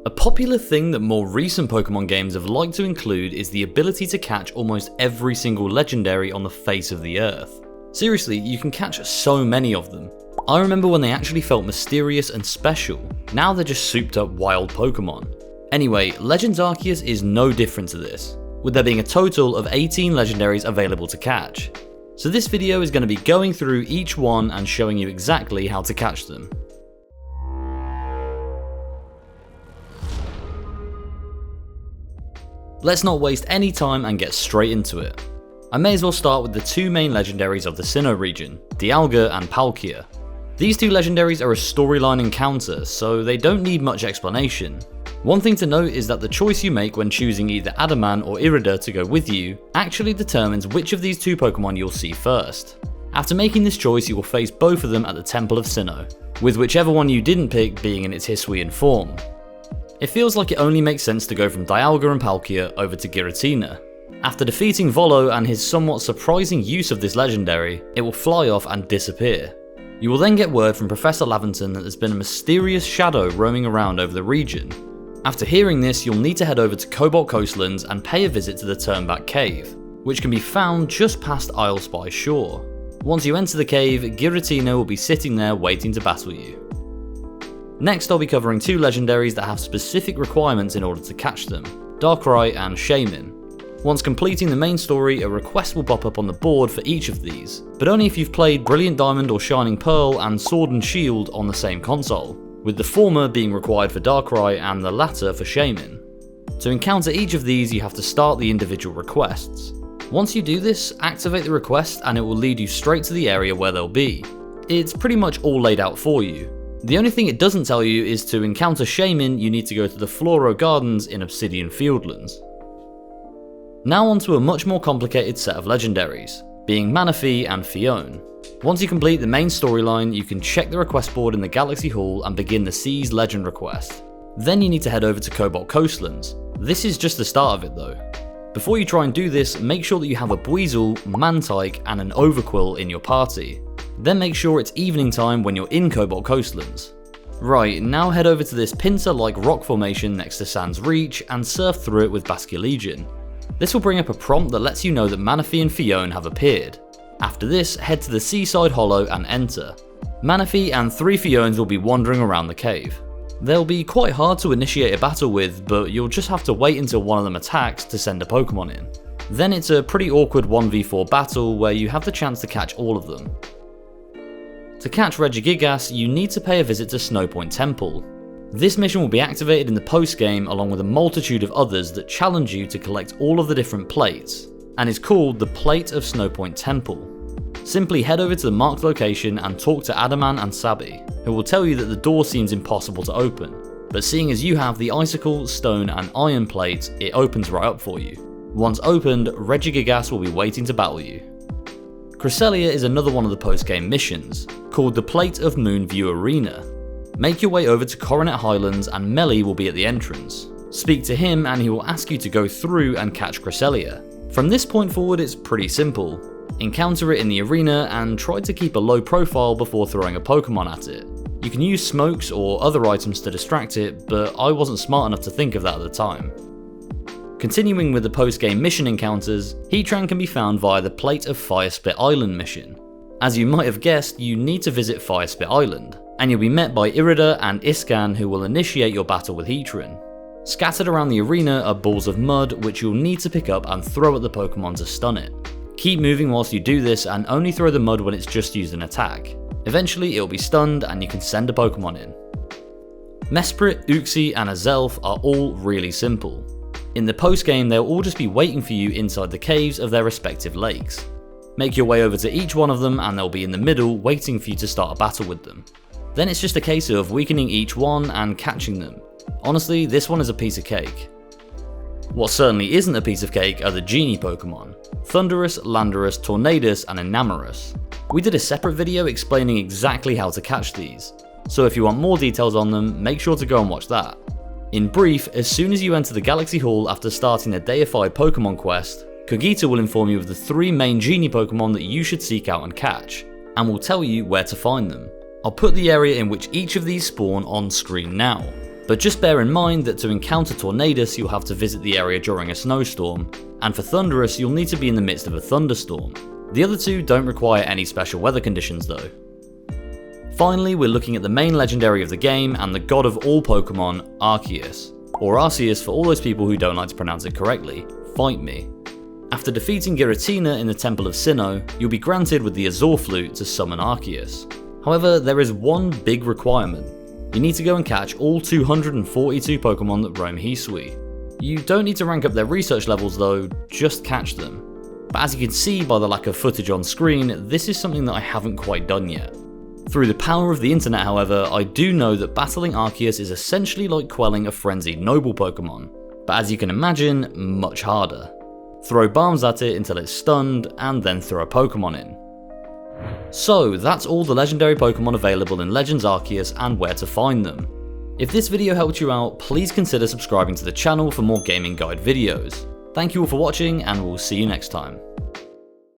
A popular thing that more recent Pokemon games have liked to include is the ability to catch almost every single legendary on the face of the earth. Seriously, you can catch so many of them. I remember when they actually felt mysterious and special. Now they're just souped up wild Pokemon. Anyway, Legends Arceus is no different to this, with there being a total of 18 legendaries available to catch. So this video is going to be going through each one and showing you exactly how to catch them. Let's not waste any time and get straight into it. I may as well start with the two main legendaries of the Sinnoh region, Dialga and Palkia. These two legendaries are a storyline encounter, so they don't need much explanation. One thing to note is that the choice you make when choosing either Adaman or Irida to go with you actually determines which of these two Pokemon you'll see first. After making this choice, you will face both of them at the Temple of Sinnoh, with whichever one you didn't pick being in its Hisuian form. It feels like it only makes sense to go from Dialga and Palkia over to Giratina. After defeating Volo and his somewhat surprising use of this legendary, it will fly off and disappear. You will then get word from Professor Laventon that there's been a mysterious shadow roaming around over the region. After hearing this, you'll need to head over to Cobalt Coastlands and pay a visit to the Turnback Cave, which can be found just past Isle Spy Shore. Once you enter the cave, Giratina will be sitting there waiting to battle you. Next, I'll be covering two legendaries that have specific requirements in order to catch them, Darkrai and Shaymin. Once completing the main story, a request will pop up on the board for each of these, but only if you've played Brilliant Diamond or Shining Pearl and Sword and Shield on the same console, with the former being required for Darkrai and the latter for Shaymin. To encounter each of these, you have to start the individual requests. Once you do this, activate the request and it will lead you straight to the area where they'll be. It's pretty much all laid out for you. The only thing it doesn't tell you is to encounter Shaymin, you need to go to the Floro Gardens in Obsidian Fieldlands. Now onto a much more complicated set of legendaries, being Manaphy and Phione. Once you complete the main storyline, you can check the request board in the Galaxy Hall and begin the Seas Legend request. Then you need to head over to Cobalt Coastlands. This is just the start of it though. Before you try and do this, make sure that you have a Buizel, Mantike and an Overquill in your party. Then make sure it's evening time when you're in Cobalt Coastlands. Right, now head over to this pincer-like rock formation next to Sans Reach and surf through it with Basculegion. This will bring up a prompt that lets you know that Manaphy and Phione have appeared. After this, head to the Seaside Hollow and enter. Manaphy and 3 Phiones will be wandering around the cave. They'll be quite hard to initiate a battle with, but you'll just have to wait until one of them attacks to send a Pokemon in. Then it's a pretty awkward 1v4 battle where you have the chance to catch all of them. To catch Regigigas, you need to pay a visit to Snowpoint Temple. This mission will be activated in the post-game along with a multitude of others that challenge you to collect all of the different plates, and is called the Plate of Snowpoint Temple. Simply head over to the marked location and talk to Adaman and Sabi, who will tell you that the door seems impossible to open, but seeing as you have the Icicle, Stone and Iron plates, it opens right up for you. Once opened, Regigigas will be waiting to battle you. Cresselia is another one of the post-game missions, called the Plate of Moonview Arena. Make your way over to Coronet Highlands and Melly will be at the entrance. Speak to him and he will ask you to go through and catch Cresselia. From this point forward it's pretty simple. Encounter it in the arena and try to keep a low profile before throwing a Pokemon at it. You can use smokes or other items to distract it, but I wasn't smart enough to think of that at the time. Continuing with the post-game mission encounters, Heatran can be found via the Plate of Firespit Island mission. As you might have guessed, you need to visit Firespit Island, and you'll be met by Irida and Iscan who will initiate your battle with Heatran. Scattered around the arena are balls of mud which you'll need to pick up and throw at the Pokemon to stun it. Keep moving whilst you do this and only throw the mud when it's just used an attack. Eventually it'll be stunned and you can send a Pokemon in. Mesprit, Uxie and Azelf are all really simple. In the post-game they'll all just be waiting for you inside the caves of their respective lakes. Make your way over to each one of them and they'll be in the middle waiting for you to start a battle with them. Then it's just a case of weakening each one and catching them. Honestly, this one is a piece of cake. What certainly isn't a piece of cake are the Genie Pokemon, Thundurus, Landorus, Tornadus and Enamorus. We did a separate video explaining exactly how to catch these, so if you want more details on them, make sure to go and watch that. In brief, as soon as you enter the Galaxy Hall after starting the deified Pokemon quest, Kogita will inform you of the 3 main Genie Pokemon that you should seek out and catch, and will tell you where to find them. I'll put the area in which each of these spawn on screen now. But just bear in mind that to encounter Tornadus you'll have to visit the area during a snowstorm, and for Thundurus you'll need to be in the midst of a thunderstorm. The other two don't require any special weather conditions though. Finally, we're looking at the main legendary of the game and the god of all Pokemon, Arceus, or Arceus for all those people who don't like to pronounce it correctly. Fight me. After defeating Giratina in the Temple of Sinnoh, you'll be granted with the Azure Flute to summon Arceus. However, there is one big requirement. You need to go and catch all 242 Pokemon that roam Hisui. You don't need to rank up their research levels though, just catch them. But as you can see by the lack of footage on screen, this is something that I haven't quite done yet. Through the power of the internet however, I do know that battling Arceus is essentially like quelling a frenzied noble Pokemon, but as you can imagine, much harder. Throw bombs at it until it's stunned, and then throw a Pokemon in. So that's all the legendary Pokemon available in Legends Arceus and where to find them. If this video helped you out, please consider subscribing to the channel for more gaming guide videos. Thank you all for watching, and we'll see you next time.